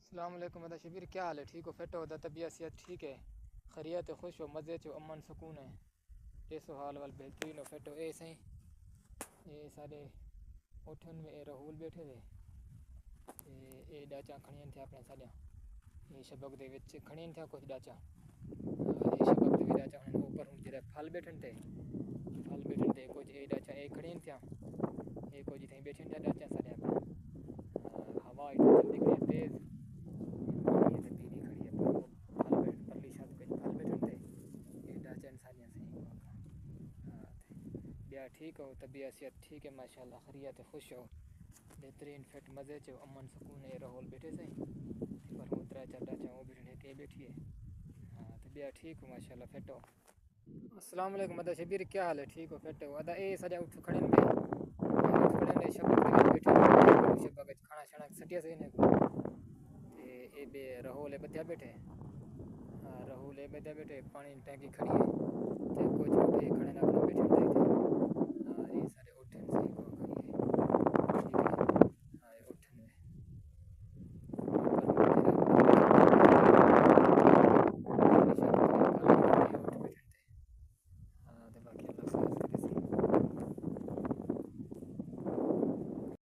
अस्सलाम वालेकुम अदा शबीर, क्या हाल है? ठीक हो? फिट हो? तबीयत सेहत ठीक है? खैरियत है? खुश हो? मज़े चो? अमन सुकून है? ऐसो हाल वाल बेहतरीन हो? फिट हो? ए सही ये सारे उठन में राहुल बैठे थे ये डाचा खड़ियन थे अपने सारिया ये शबक दे विच खड़ियन थे कुछ डाचा ये शबक दे डाचा हन ऊपर हूं जरा फल बैठन थे कुछ ये डाचा ये खड़ियन थे ये कुछ थे बैठन थे डाचा सारे अपने हवा इतनी जल्दी खड़ी तेज ये तो पीली खड़ी है पर वो फल बैठ परली छत पे फल बैठन थे ये डाचा सारिया सही बिया ठीक हो? तबीयत सेहत ठीक है? माशाल्लाह खैरियत है? खुश हो? बेहतरीन फिट मज़े च अमन सुकून है राहुल बैठे सही पर हूँ त्रै चार डाचा वो बैठे के बैठी है। हाँ तो बिया ठीक हो? माशाल्लाह फिट हो? अस्सलाम वालेकुम अदा शबीर, क्या हाल है? ठीक हो? फिट हो? अदा ए सारे उठ खड़े ने शबक दे बैठे शबक खाना शाना सटिया सही ने ते ए बे राहुल है बतिया बैठे। हाँ राहुल है बतिया बैठे पानी टैंकी खड़ी है ते कुछ उठे खड़े ना